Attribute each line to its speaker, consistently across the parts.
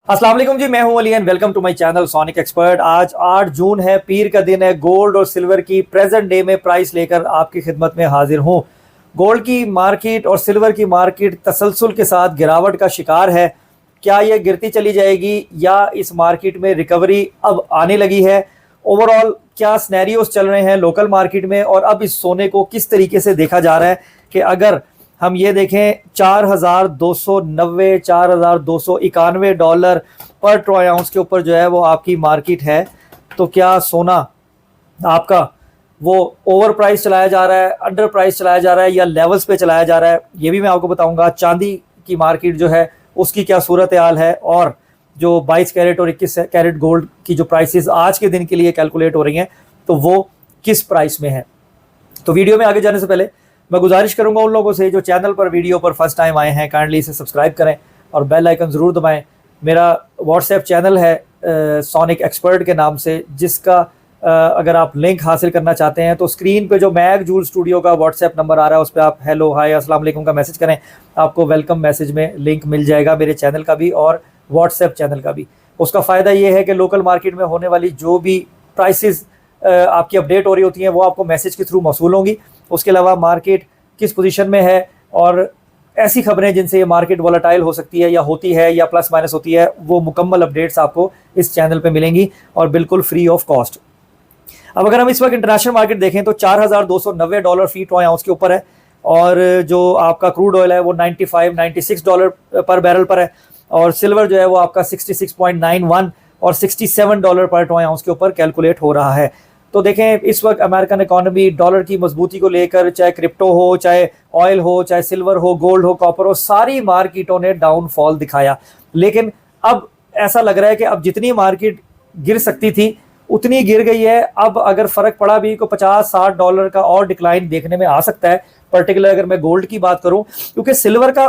Speaker 1: अस्सलाम वालेकुम जी, मैं हूं Ali and welcome to my channel sonic expert. आज 8 जून है, पीर का दिन है। गोल्ड और सिल्वर की प्रेजेंट डे में प्राइस लेकर आपकी खिदमत में हाजिर हूं। गोल्ड की मार्केट और सिल्वर की मार्केट तसलसल के साथ गिरावट का शिकार है। क्या यह गिरती चली जाएगी या इस मार्केट में रिकवरी अब आने लगी है? ओवरऑल क्या स्नैरियोस चल रहे हैं लोकल मार्केट में, और अब इस सोने को किस तरीके से देखा जा रहा है कि अगर हम ये देखें 4,290 4,291 डॉलर पर ट्रॉय आउंस के ऊपर जो है वो आपकी मार्केट है, तो क्या सोना आपका वो ओवर प्राइस चलाया जा रहा है, अंडर प्राइस चलाया जा रहा है, या लेवल्स पे चलाया जा रहा है? ये भी मैं आपको बताऊंगा। चांदी की मार्केट जो है उसकी क्या सूरत हाल है, और जो 22 कैरेट और 21 कैरेट गोल्ड की जो प्राइसेस आज के दिन के लिए कैलकुलेट हो रही हैं तो वो किस प्राइस में है। तो वीडियो में आगे जाने से पहले मैं गुजारिश करूंगा उन लोगों से जो चैनल पर वीडियो पर फर्स्ट टाइम आए हैं, काइंडली इसे सब्सक्राइब करें और बेल आइकन ज़रूर दबाएं। मेरा व्हाट्सएप चैनल है सोनिक एक्सपर्ट के नाम से, जिसका अगर आप लिंक हासिल करना चाहते हैं तो स्क्रीन पे जो मैग जूल स्टूडियो का व्हाट्सएप नंबर आ रहा है उस पर आप हेलो हाय अस्सलाम वालेकुम का मैसेज करें, आपको वेलकम मैसेज में लिंक मिल जाएगा मेरे चैनल का भी और व्हाट्सएप चैनल का भी। उसका फ़ायदा ये है कि लोकल मार्केट में होने वाली जो भी प्राइसेस आपकी अपडेट हो रही होती हैं वो आपको मैसेज के थ्रू मौसूल होंगी। उसके अलावा मार्केट किस पोजीशन में है और ऐसी खबरें जिनसे ये मार्केट वॉलेटाइल हो सकती है या होती है या प्लस माइनस होती है, वो मुकम्मल अपडेट्स आपको इस चैनल पे मिलेंगी और बिल्कुल फ्री ऑफ कॉस्ट। अब अगर हम इस वक्त इंटरनेशनल मार्केट देखें तो 4,290 डॉलर फी ट्रॉय आउंस के ऊपर है, और जो आपका क्रूड ऑयल है वो 96 डॉलर पर बैरल पर है, और सिल्वर जो है वो आपका 66.91 और 67 डॉलर पर ट्रॉय आउंस के ऊपर कैलकुलेट हो रहा है। तो देखें इस वक्त अमेरिकन इकॉनमी डॉलर की मजबूती को लेकर, चाहे क्रिप्टो हो, चाहे ऑयल हो, चाहे सिल्वर हो, गोल्ड हो, कॉपर हो, सारी मार्केटों ने डाउनफॉल दिखाया। लेकिन अब ऐसा लग रहा है कि अब जितनी मार्केट गिर सकती थी उतनी गिर गई है। अब अगर फर्क पड़ा भी तो 50-60 डॉलर का और डिक्लाइन देखने में आ सकता है, पर्टिकुलर अगर मैं गोल्ड की बात करूं, क्योंकि सिल्वर का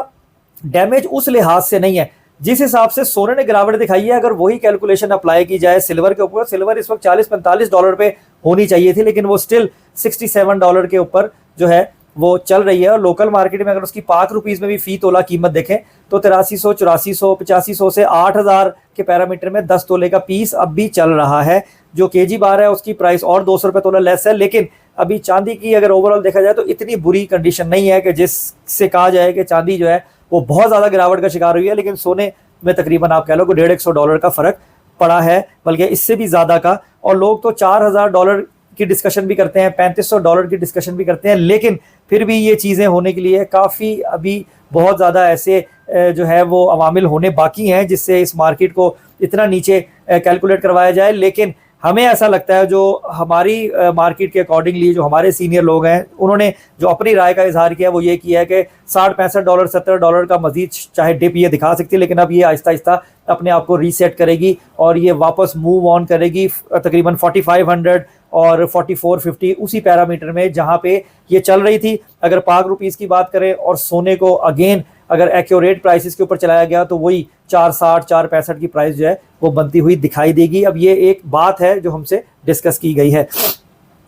Speaker 1: डैमेज उस लिहाज से नहीं है जिस हिसाब से सोने ने गिरावट दिखाई है। अगर वही कैलकुलेशन अप्लाई की जाए सिल्वर के ऊपर, सिल्वर इस वक्त 40-45 डॉलर पे होनी चाहिए थी, लेकिन वो स्टिल 67 डॉलर के ऊपर जो है वो चल रही है। और लोकल मार्केट में अगर उसकी पाक रुपीस में भी फी तोला कीमत देखें तो 8300, 8400, 8500 से 8000 के पैरामीटर में 10 तोले का पीस अब भी चल रहा है। जो केजी बार है उसकी प्राइस और 200 रुपये तोला लेस है। लेकिन अभी चांदी की अगर ओवरऑल देखा जाए तो इतनी बुरी कंडीशन नहीं है कि जिससे कहा जाए कि चांदी जो है वो बहुत ज़्यादा गिरावट का शिकार हुई है, लेकिन सोने में तकरीबन आप कह लो कि 150 डॉलर का फ़र्क पड़ा है, बल्कि इससे भी ज़्यादा का। और लोग तो 4000 डॉलर की डिस्कशन भी करते हैं, 3500 डॉलर की डिस्कशन भी करते हैं, लेकिन फिर भी ये चीज़ें होने के लिए काफ़ी अभी बहुत ज़्यादा ऐसे जो है वो अवामिल होने बाकी हैं जिससे इस मार्केट को इतना नीचे कैलकुलेट करवाया जाए। लेकिन हमें ऐसा लगता है जो हमारी मार्केट के अकॉर्डिंगली जो हमारे सीनियर लोग हैं उन्होंने जो अपनी राय का इजहार किया वो ये किया है कि 60-65 डॉलर 70 डॉलर का मजीद चाहे डिप ये दिखा सकती है, लेकिन अब ये आहिस्ता आहिस्ता अपने आप को रीसेट करेगी और ये वापस मूव ऑन करेगी तकरीबन 4500 और 4450 उसी पैरामीटर में जहाँ पे ये चल रही थी। अगर पाक रुपीज़ की बात करें और सोने को अगेन अगर एक्यूरेट प्राइसेस के ऊपर चलाया गया तो वही 460 465 की प्राइस जो है वो बनती हुई दिखाई देगी। अब ये एक बात है जो हमसे डिस्कस की गई है।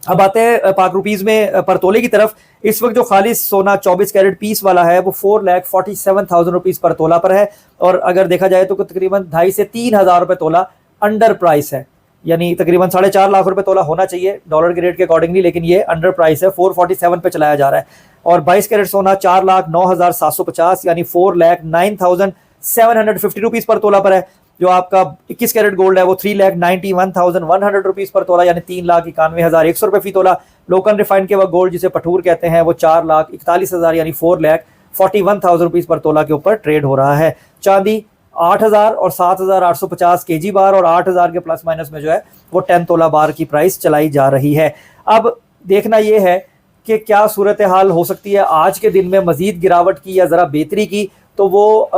Speaker 1: अब आते हैं पाक रुपीज़ में पर तोले की तरफ। इस वक्त जो खालिस सोना 24 कैरेट पीस वाला है वो 4,47,000 रुपीज़ पर तोला पर है, और अगर देखा जाए तो तकरीबन 2,500 से 3,000 रुपये तोला अंडर प्राइस है, यानी तकरीबन 4.5 लाख रुपए तोला होना चाहिए डॉलर के रेट के अकॉर्डिंगली, लेकिन ये अंडर प्राइस है, 447 पे चलाया जा रहा है। और 22 कैरेट सोना 4,09,750 यानी 4,09,750 रुपीज़ पर तोला पर है। जो आपका 21 कैरेट गोल्ड है वो 3,91,100 रुपीज़ पर तोला यानी 3,91,100 रुपये फी तोला। लोकल रिफाइंड के वक्त गोल्ड जिसे पठूर कहते हैं वो 4,41,000 यानी 4,41,000 रुपीज़ पर तोला के ऊपर ट्रेड हो रहा है। चांदी 8,000 और 7,850 केजी बार और 8,000 के प्लस माइनस में जो है वो 10 तोला बार की प्राइस चलाई जा रही है। अब देखना ये है कि क्या सूरत हाल हो सकती है आज के दिन में मजीद गिरावट की या ज़रा बेहतरी की। तो वो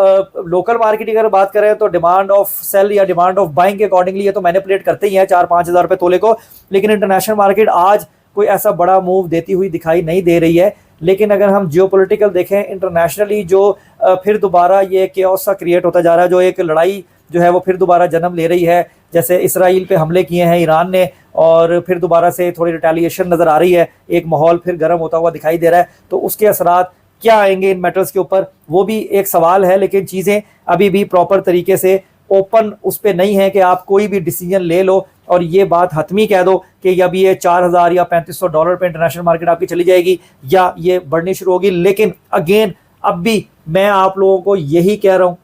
Speaker 1: लोकल मार्केट की अगर बात करें तो डिमांड ऑफ सेल या डिमांड ऑफ बाइंग के अकॉर्डिंगली ये तो मैनिपुलेट करते ही हैं 4-5 हज़ार रुपये तोले को, लेकिन इंटरनेशनल मार्केट आज कोई ऐसा बड़ा मूव देती हुई दिखाई नहीं दे रही है। लेकिन अगर हम जियोपॉलिटिकल देखें इंटरनेशनली जो फिर दोबारा ये केओस सा क्रिएट होता जा रहा है, जो एक लड़ाई जो है वो फिर दोबारा जन्म ले रही है, जैसे इसराइल पे हमले किए हैं ईरान ने और फिर दोबारा से थोड़ी रिटेलिएशन नज़र आ रही है, एक माहौल फिर गर्म होता हुआ दिखाई दे रहा है। तो उसके असरात क्या आएंगे इन मेटल्स के ऊपर वो भी एक सवाल है, लेकिन चीज़ें अभी भी प्रॉपर तरीके से ओपन उस पर नहीं है कि आप कोई भी डिसीजन ले लो और ये बात हतमी कह दो कि अब ये 4000 या $3500 पे इंटरनेशनल मार्केट आपकी चली जाएगी या ये बढ़नी शुरू होगी। लेकिन अगेन अब भी मैं आप लोगों को यही कह रहा हूँ,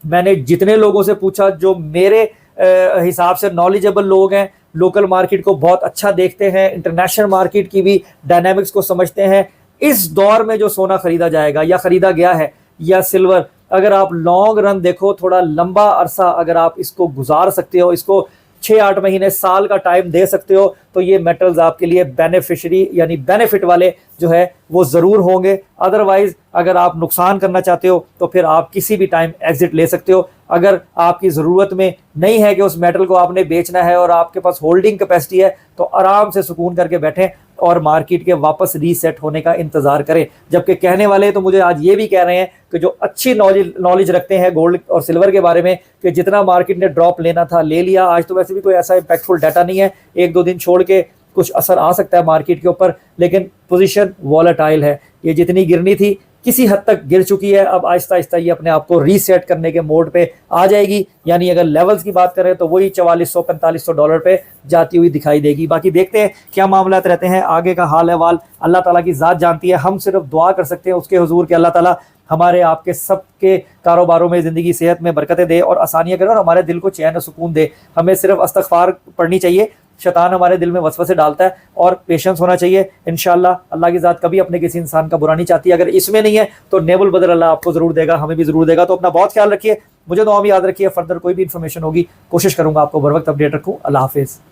Speaker 1: मैंने जितने लोगों से पूछा जो मेरे हिसाब से नॉलेजेबल लोग हैं, लोकल मार्केट को बहुत अच्छा देखते हैं, इंटरनेशनल मार्केट की भी डायनामिक्स को समझते हैं, इस दौर में जो सोना खरीदा जाएगा या खरीदा गया है या सिल्वर, अगर आप लॉन्ग रन देखो, थोड़ा लंबा अरसा अगर आप इसको गुजार सकते हो, इसको 6-8 महीने साल का टाइम दे सकते हो, तो ये मेटल्स आपके लिए बेनिफिशरी यानी बेनिफिट वाले जो है वो ज़रूर होंगे। अदरवाइज अगर आप नुकसान करना चाहते हो तो फिर आप किसी भी टाइम एग्जिट ले सकते हो। अगर आपकी ज़रूरत में नहीं है कि उस मेटल को आपने बेचना है और आपके पास होल्डिंग कैपेसिटी है, तो आराम से सुकून करके बैठें और मार्केट के वापस रीसेट होने का इंतज़ार करें। जबकि कहने वाले तो मुझे आज ये भी कह रहे हैं कि जो अच्छी नॉलेज रखते हैं गोल्ड और सिल्वर के बारे में, कि जितना मार्केट ने ड्रॉप लेना था ले लिया। आज तो वैसे भी कोई ऐसा इम्पैक्टफुल डाटा नहीं है, 1-2 दिन छोड़ के कुछ असर आ सकता है मार्केट के ऊपर, लेकिन पोजीशन वॉलेटाइल है। ये जितनी गिरनी थी किसी हद तक गिर चुकी है, अब आहिस्ता आहिस्ता ये अपने आप को रीसेट करने के मोड पे आ जाएगी। यानी अगर लेवल्स की बात करें तो वही $4400-4500 पे जाती हुई दिखाई देगी। बाकी देखते हैं क्या मामला रहते हैं, आगे का हाल अहवाल अल्लाह ताला की ज़ात जानती है। हम सिर्फ दुआ कर सकते हैं उसके हुजूर के अल्लाह ताला हमारे आपके सबके कारोबारों में, ज़िंदगी सेहत में बरकतें दे और आसानियाँ करे और हमारे दिल को चैन और सुकून दे। हमें सिर्फ इस्तग़फ़ार पढ़नी चाहिए, शैतान हमारे दिल में वसवसे डालता है, और पेशेंस होना चाहिए। इंशाल्लाह अल्लाह की ज़ात कभी अपने किसी इंसान का बुरा नहीं चाहती। अगर इसमें नहीं है तो नेबुल बदल अल्लाह आपको ज़रूर देगा, हमें भी ज़रूर देगा। तो अपना बहुत ख्याल रखिए, मुझे दुआ में याद रखिए। फर्दर कोई भी इन्फॉर्मेशन होगी कोशिश करूँगा आपको बर वक्त अपडेट रखूँ। अल्लाह हाफिज़।